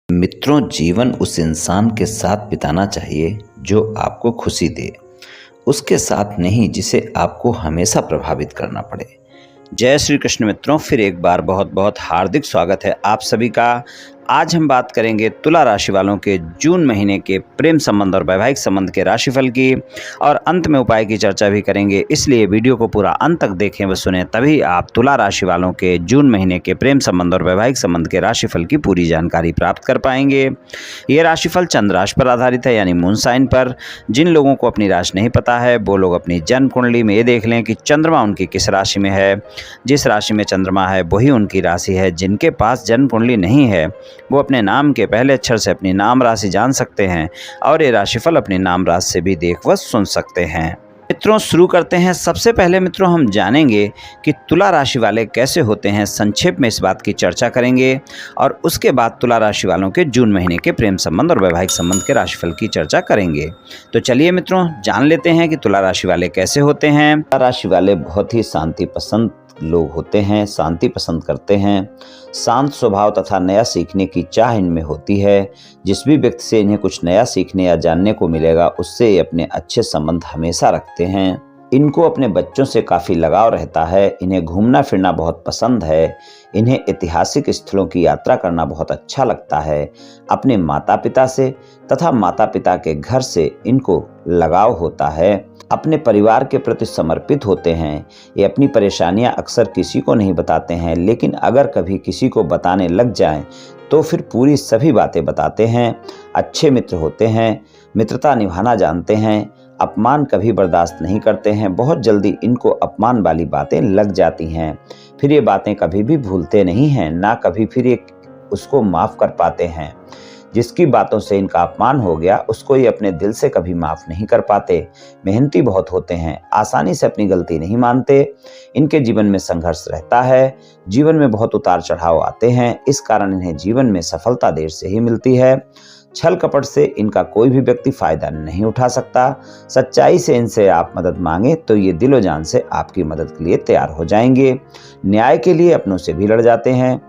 मित्रों, जीवन उस इंसान के साथ बिताना चाहिए जो आपको खुशी दे, उसके साथ नहीं जिसे आपको हमेशा प्रभावित करना पड़े। जय श्री कृष्ण मित्रों, फिर एक बार बहुत बहुत हार्दिक स्वागत है आप सभी का। आज हम बात करेंगे तुला राशि वालों के जून महीने के प्रेम संबंध और वैवाहिक संबंध के राशिफल की, और अंत में उपाय की चर्चा भी करेंगे। इसलिए वीडियो को पूरा अंत तक देखें व सुने, तभी आप तुला राशि वालों के जून महीने के प्रेम संबंध और वैवाहिक संबंध के राशिफल की पूरी जानकारी प्राप्त कर पाएंगे। ये राशिफल चंद्र राशि पर आधारित है, यानी मून साइन पर। जिन लोगों को अपनी राशि नहीं पता है वो लोग अपनी जन्म कुंडली में ये देख लें कि चंद्रमा उनकी किस राशि में है। जिस राशि में चंद्रमा है वही उनकी राशि है। जिनके पास जन्म कुंडली नहीं है वो अपने नाम के पहले अक्षर से अपनी नाम राशि जान सकते हैं, और ये राशिफल अपनी नाम राशि से भी देख व सुन सकते हैं। मित्रों, शुरू करते हैं। सबसे पहले मित्रों हम जानेंगे कि तुला राशि वाले कैसे होते हैं। संक्षेप में इस बात की चर्चा करेंगे, और उसके बाद तुला राशि वालों के जून महीने के प्रेम संबंध और वैवाहिक संबंध के राशिफल की चर्चा करेंगे। तो चलिए मित्रों, जान लेते हैं कि तुला राशि वाले कैसे होते हैं। तुला राशि वाले बहुत ही शांति पसंद लोग होते हैं, शांति पसंद करते हैं। शांत स्वभाव तथा नया सीखने की चाह इनमें होती है। जिस भी व्यक्ति से इन्हें कुछ नया सीखने या जानने को मिलेगा उससे ये अपने अच्छे संबंध हमेशा रखते हैं। इनको अपने बच्चों से काफ़ी लगाव रहता है। इन्हें घूमना फिरना बहुत पसंद है। इन्हें ऐतिहासिक स्थलों की यात्रा करना बहुत अच्छा लगता है। अपने माता पिता से तथा माता पिता के घर से इनको लगाव होता है। अपने परिवार के प्रति समर्पित होते हैं। ये अपनी परेशानियां अक्सर किसी को नहीं बताते हैं, लेकिन अगर कभी किसी को बताने लग जाएं तो फिर पूरी सभी बातें बताते हैं। अच्छे मित्र होते हैं, मित्रता निभाना जानते हैं। अपमान कभी बर्दाश्त नहीं करते हैं। बहुत जल्दी इनको अपमान वाली बातें लग जाती हैं, फिर ये बातें कभी भी भूलते नहीं हैं, ना कभी फिर ये उसको माफ़ कर पाते हैं। जिसकी बातों से इनका अपमान हो गया उसको ये अपने दिल से कभी माफ़ नहीं कर पाते। मेहनती बहुत होते हैं, आसानी से अपनी गलती नहीं मानते। इनके जीवन में संघर्ष रहता है। जीवन में बहुत उतार चढ़ाव आते हैं, इस कारण इन्हें जीवन में सफलता देर से ही मिलती है। छल कपट से इनका कोई भी व्यक्ति फायदा नहीं उठा सकता। सच्चाई से इनसे आप मदद मांगे तो ये दिलो जान से आपकी मदद के लिए तैयार हो जाएंगे। न्याय के लिए अपनों से भी लड़ जाते हैं।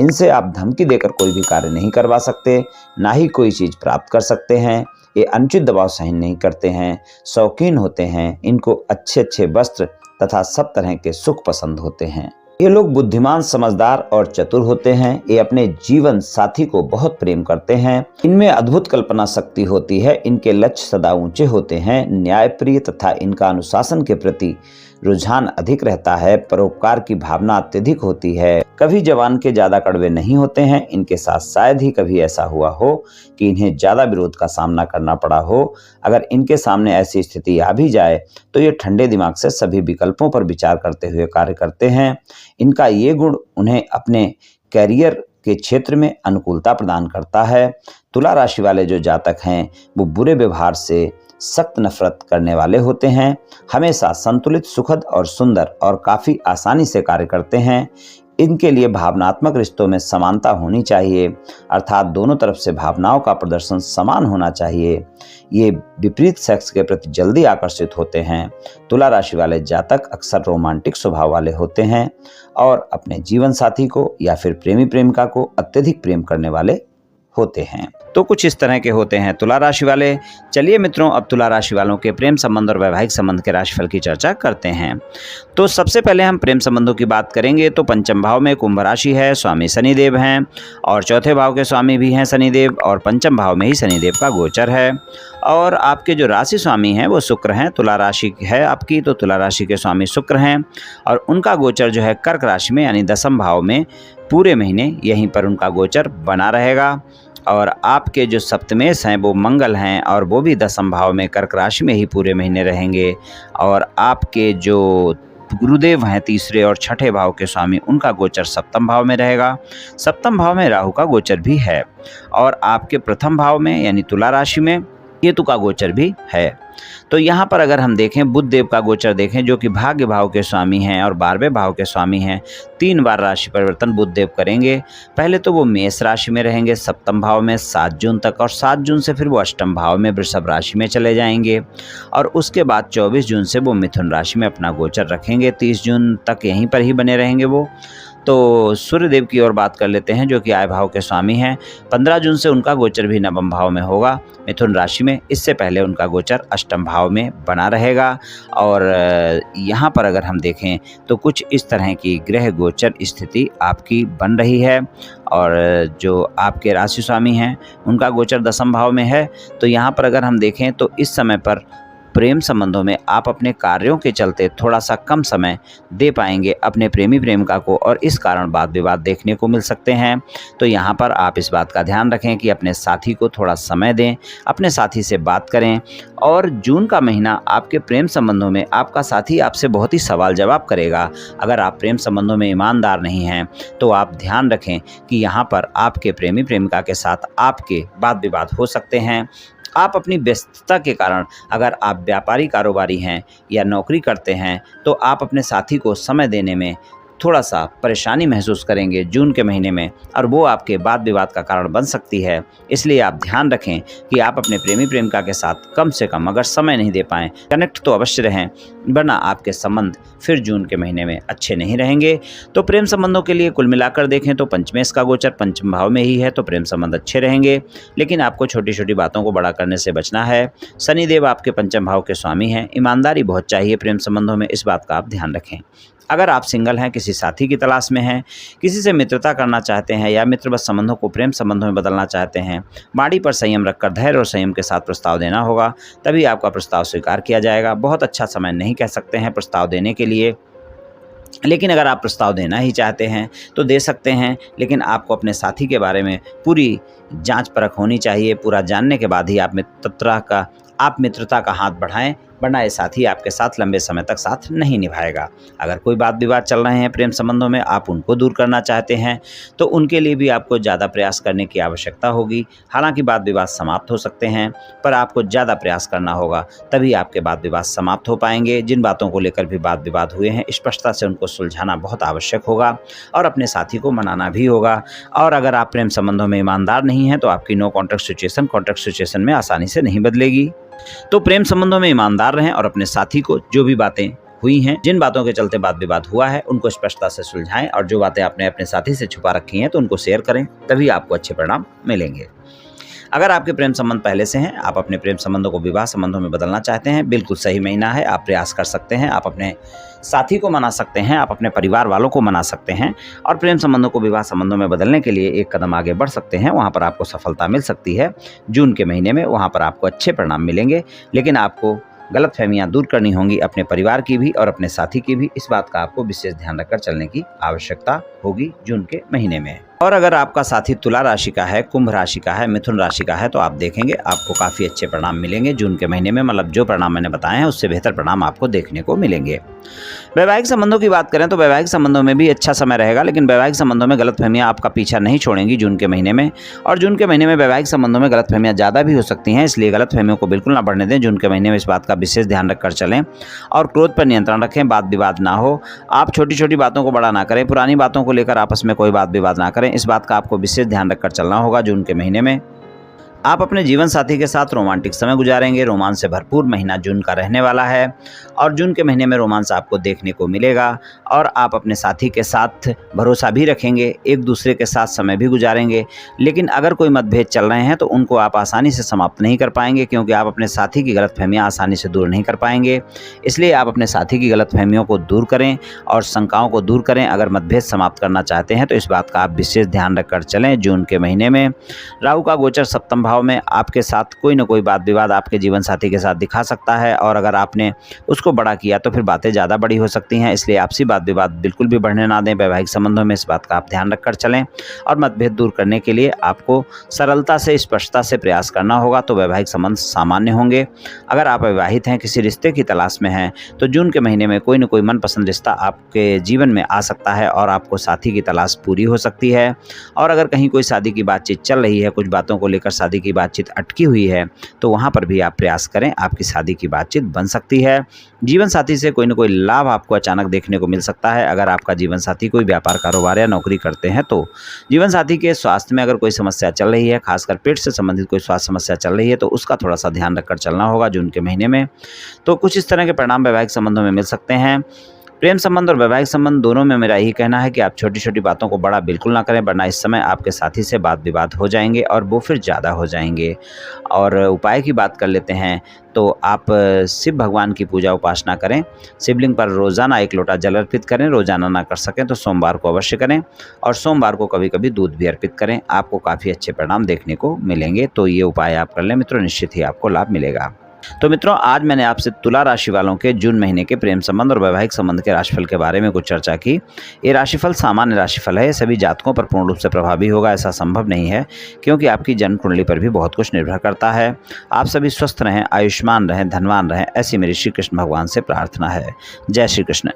इनसे आप धमकी देकर कोई भी कार्य नहीं करवा सकते, ना ही कोई चीज़ प्राप्त कर सकते हैं। ये अनुचित दबाव सहन नहीं करते हैं, शौकीन होते हैं। इनको अच्छे अच्छे वस्त्र तथा सब तरह के सुख पसंद होते हैं। ये लोग बुद्धिमान, समझदार और चतुर होते हैं। ये अपने जीवन साथी को बहुत प्रेम करते हैं। इनमें अद्भुत कल्पना शक्ति होती है। इनके लक्ष्य सदा ऊंचे होते हैं। न्यायप्रिय तथा इनका अनुशासन के प्रति रुझान अधिक रहता है। परोपकार की भावना अत्यधिक होती है। कभी जवान के ज्यादा कड़वे नहीं होते हैं। इनके साथ शायद ही कभी ऐसा हुआ हो कि इन्हें ज्यादा विरोध का सामना करना पड़ा हो। अगर इनके सामने ऐसी स्थिति आ भी जाए तो ये ठंडे दिमाग से सभी विकल्पों पर विचार करते हुए कार्य करते हैं। इनका ये गुण उन्हें अपने कैरियर के क्षेत्र में अनुकूलता प्रदान करता है। तुला राशि वाले जो जातक हैं वो बुरे व्यवहार से सख्त नफरत करने वाले होते हैं। हमेशा संतुलित, सुखद और सुंदर और काफ़ी आसानी से कार्य करते हैं। इनके लिए भावनात्मक रिश्तों में समानता होनी चाहिए, अर्थात दोनों तरफ से भावनाओं का प्रदर्शन समान होना चाहिए। ये विपरीत सेक्स के प्रति जल्दी आकर्षित होते हैं। तुला राशि वाले जातक अक्सर रोमांटिक स्वभाव वाले होते हैं और अपने जीवन साथी को या फिर प्रेमी प्रेमिका को अत्यधिक प्रेम करने वाले होते हैं। तो कुछ इस तरह के होते हैं तुला राशि वाले। चलिए मित्रों, अब तुला राशि वालों के प्रेम संबंध और वैवाहिक संबंध के राशिफल की चर्चा करते हैं। तो सबसे पहले हम प्रेम संबंधों की बात करेंगे। तो पंचम भाव में कुंभ राशि है, स्वामी शनिदेव हैं, और चौथे भाव के स्वामी भी हैं शनिदेव, और पंचम भाव में ही शनिदेव का गोचर है। और आपके जो राशि स्वामी हैं वो शुक्र हैं। तुला राशि है आपकी, तो तुला राशि के स्वामी शुक्र हैं, और उनका गोचर जो है कर्क राशि में यानी दसम भाव में पूरे महीने यहीं पर उनका गोचर बना रहेगा। और आपके जो सप्तमेश हैं वो मंगल हैं, और वो भी दसम भाव में कर्क राशि में ही पूरे महीने रहेंगे। और आपके जो गुरुदेव हैं तीसरे और छठे भाव के स्वामी, उनका गोचर सप्तम भाव में रहेगा। सप्तम भाव में राहु का गोचर भी है, और आपके प्रथम भाव में यानी तुला राशि में केतु का गोचर भी है। तो यहाँ पर अगर हम देखें बुध देव का गोचर देखें, जो कि भाग्य भाव के स्वामी हैं और 12वें भाव के स्वामी हैं। 3 बार राशि परिवर्तन बुध देव करेंगे। पहले तो वो मेष राशि में रहेंगे सप्तम भाव में 7 जून तक, और 7 जून से फिर वो अष्टम भाव में वृषभ राशि में चले जाएंगे, और उसके बाद 24 जून से वो मिथुन राशि में अपना गोचर रखेंगे। 30 जून तक यहीं पर ही बने रहेंगे वो। तो सूर्यदेव की ओर बात कर लेते हैं, जो कि आय भाव के स्वामी हैं। 15 जून से उनका गोचर भी नवम भाव में होगा, मिथुन राशि में। इससे पहले उनका गोचर अष्टम भाव में बना रहेगा। और यहाँ पर अगर हम देखें तो कुछ इस तरह की ग्रह गोचर स्थिति आपकी बन रही है। और जो आपके राशि स्वामी हैं उनका गोचर दसम भाव में है। तो यहाँ पर अगर हम देखें तो इस समय पर प्रेम संबंधों में आप अपने कार्यों के चलते थोड़ा सा कम समय दे पाएंगे अपने प्रेमी प्रेमिका को, और इस कारण वाद विवाद देखने को मिल सकते हैं। तो यहाँ पर आप इस बात का ध्यान रखें कि अपने साथी को थोड़ा समय दें, अपने साथी से बात करें। और जून का महीना आपके प्रेम संबंधों में आपका साथी आपसे बहुत ही सवाल जवाब करेगा। अगर आप प्रेम संबंधों में ईमानदार नहीं हैं तो आप ध्यान रखें कि यहाँ पर आपके प्रेमी प्रेमिका के साथ आपके वाद विवाद हो सकते हैं। आप अपनी व्यस्तता के कारण, अगर आप व्यापारी कारोबारी हैं या नौकरी करते हैं, तो आप अपने साथी को समय देने में थोड़ा सा परेशानी महसूस करेंगे जून के महीने में, और वो आपके वाद विवाद का कारण बन सकती है। इसलिए आप ध्यान रखें कि आप अपने प्रेमी प्रेमिका के साथ कम से कम अगर समय नहीं दे पाएँ, कनेक्ट तो अवश्य रहें, वरना आपके संबंध फिर जून के महीने में अच्छे नहीं रहेंगे। तो प्रेम संबंधों के लिए कुल मिलाकर देखें तो पंचमेश का गोचर पंचम भाव में ही है, तो प्रेम संबंध अच्छे रहेंगे। लेकिन आपको छोटी छोटी बातों को बड़ा करने से बचना है। शनिदेव आपके पंचम भाव के स्वामी हैं। ईमानदारी बहुत चाहिए प्रेम संबंधों में, इस बात का आप ध्यान रखें। अगर आप सिंगल हैं, किसी साथी की तलाश में हैं, किसी से मित्रता करना चाहते हैं या मित्रवत संबंधों को प्रेम संबंधों में बदलना चाहते हैं, वाणी पर संयम रखकर धैर्य और संयम के साथ प्रस्ताव देना होगा, तभी आपका प्रस्ताव स्वीकार किया जाएगा। बहुत अच्छा समय नहीं कह सकते हैं प्रस्ताव देने के लिए, लेकिन अगर आप प्रस्ताव देना ही चाहते हैं तो दे सकते हैं। लेकिन आपको अपने साथी के बारे में पूरी जांच परख होनी चाहिए। पूरा जानने के बाद ही आप मित्रता का हाथ बढ़ाएं, वरना ये साथी आपके साथ लंबे समय तक साथ नहीं निभाएगा। अगर कोई वाद विवाद चल रहे हैं प्रेम संबंधों में, आप उनको दूर करना चाहते हैं, तो उनके लिए भी आपको ज़्यादा प्रयास करने की आवश्यकता होगी। हालांकि वाद विवाद समाप्त हो सकते हैं, पर आपको ज़्यादा प्रयास करना होगा, तभी आपके वाद विवाद समाप्त हो पाएंगे। जिन बातों को लेकर भी वाद विवाद हुए हैं, स्पष्टता से उनको सुलझाना बहुत आवश्यक होगा और अपने साथी को मनाना भी होगा। और अगर आप प्रेम संबंधों में ईमानदार नहीं हैं, तो आपकी नो कॉन्ट्रैक्ट सिचुएशन में आसानी से नहीं बदलेगी। तो प्रेम संबंधों में ईमानदार रहें और अपने साथी को जो भी बातें हुई हैं, जिन बातों के चलते वाद विवाद हुआ है, उनको स्पष्टता से सुलझाएं। और जो बातें आपने अपने साथी से छुपा रखी हैं तो उनको शेयर करें, तभी आपको अच्छे परिणाम मिलेंगे। अगर आपके प्रेम संबंध पहले से हैं, आप अपने प्रेम संबंधों को विवाह संबंधों में बदलना चाहते हैं, बिल्कुल सही महीना है। आप प्रयास कर सकते हैं, आप अपने साथी को मना सकते हैं, आप अपने परिवार वालों को मना सकते हैं और प्रेम संबंधों को विवाह संबंधों में बदलने के लिए एक कदम आगे बढ़ सकते हैं। वहाँ पर आपको सफलता मिल सकती है जून के महीने में, वहाँ पर आपको अच्छे परिणाम मिलेंगे। लेकिन आपको गलतफहमियां दूर करनी होंगी, अपने परिवार की भी और अपने साथी की भी। इस बात का आपको विशेष ध्यान रखकर चलने की आवश्यकता होगी जून के महीने में। और अगर आपका साथी तुला राशि का है, कुंभ राशि का है, मिथुन राशि का है, तो आप देखेंगे आपको काफ़ी अच्छे परिणाम मिलेंगे जून के महीने में। मतलब जो परिणाम मैंने बताए हैं उससे बेहतर परिणाम आपको देखने को मिलेंगे। वैवाहिक संबंधों की बात करें तो वैवाहिक संबंधों में भी अच्छा समय रहेगा, लेकिन वैवाहिक संबंधों में गलतफहमियां आपका पीछा नहीं छोड़ेंगी जून के महीने में। और जून के महीने में वैवाहिक संबंधों में गलतफहमियां ज़्यादा भी हो सकती हैं, इसलिए गलतफहमियों को बिल्कुल ना बढ़ने दें। जून के महीने में इस बात का विशेष ध्यान रखकर चलें और क्रोध पर नियंत्रण रखें, वाद विवाद ना हो। आप छोटी छोटी बातों को बड़ा ना करें, पुरानी बातों को लेकर आपस में कोई वाद विवाद ना करें। इस बात का आपको विशेष ध्यान रखकर चलना होगा जून के महीने में। आप अपने जीवन साथी के साथ रोमांटिक समय गुजारेंगे। रोमांस से भरपूर महीना जून का रहने वाला है और जून के महीने में रोमांस आपको देखने को मिलेगा और आप अपने साथी के साथ भरोसा भी रखेंगे, एक दूसरे के साथ समय भी गुजारेंगे। लेकिन अगर कोई मतभेद चल रहे हैं तो उनको आप आसानी से समाप्त नहीं कर पाएंगे, क्योंकि आप अपने साथी की गलतफहमियां आसानी से दूर नहीं कर पाएंगे। इसलिए आप अपने साथी की गलतफहमियों को दूर करें और शंकाओं को दूर करें। अगर मतभेद समाप्त करना चाहते हैं तो इस बात का आप विशेष ध्यान रखकर चलें। जून के महीने में राहु का गोचर सप्तम भाव में आपके साथ कोई ना कोई वाद विवाद आपके जीवन साथी के साथ दिखा सकता है और अगर आपने उसको बड़ा किया तो फिर बातें ज़्यादा बड़ी हो सकती हैं। इसलिए आपसी वाद विवाद बिल्कुल भी बढ़ने ना दें वैवाहिक संबंधों में। इस बात का आप ध्यान रखकर चलें और मतभेद दूर करने के लिए आपको सरलता से, स्पष्टता से प्रयास करना होगा, तो वैवाहिक संबंध सामान्य होंगे। अगर आप विवाहित हैं, किसी रिश्ते की तलाश में हैं, तो जून के महीने में कोई ना कोई मनपसंद रिश्ता आपके जीवन में आ सकता है और आपको साथी की तलाश पूरी हो सकती है। और अगर कहीं कोई शादी की बातचीत चल रही है, कुछ बातों को लेकर शादी की बातचीत अटकी हुई है, तो वहां पर भी आप प्रयास करें, आपकी शादी की बातचीत बन सकती है। जीवन साथी से कोई न कोई लाभ आपको अचानक देखने को मिल सकता है। अगर आपका जीवन साथी कोई व्यापार, कारोबार या नौकरी करते हैं तो जीवन साथी के स्वास्थ्य में अगर कोई समस्या चल रही है, खासकर पेट से संबंधित कोई स्वास्थ्य समस्या चल रही है, तो उसका थोड़ा सा ध्यान रखकर चलना होगा जून के महीने में। तो कुछ इस तरह के परिणाम वैवाहिक संबंधों में मिल सकते हैं। प्रेम संबंध और वैवाहिक संबंध दोनों में मेरा यही कहना है कि आप छोटी छोटी बातों को बड़ा बिल्कुल ना करें, वरना इस समय आपके साथी से वाद विवाद हो जाएंगे और वो फिर ज़्यादा हो जाएंगे। और उपाय की बात कर लेते हैं तो आप शिव भगवान की पूजा उपासना करें। शिवलिंग पर रोज़ाना 1 लोटा जल अर्पित करें। रोज़ाना ना कर सकें तो सोमवार को अवश्य करें, और सोमवार को कभी कभी दूध भी अर्पित करें। आपको काफ़ी अच्छे परिणाम देखने को मिलेंगे। तो ये उपाय आप कर लें मित्रों, निश्चित ही आपको लाभ मिलेगा। तो मित्रों, आज मैंने आपसे तुला राशि वालों के जून महीने के प्रेम संबंध और वैवाहिक संबंध के राशिफल के बारे में कुछ चर्चा की। ये राशिफल सामान्य राशिफल है, सभी जातकों पर पूर्ण रूप से प्रभावी होगा ऐसा संभव नहीं है, क्योंकि आपकी जन्म कुंडली पर भी बहुत कुछ निर्भर करता है। आप सभी स्वस्थ रहें, आयुष्मान रहें, धनवान रहें, ऐसी मेरी श्री कृष्ण भगवान से प्रार्थना है। जय श्री कृष्ण।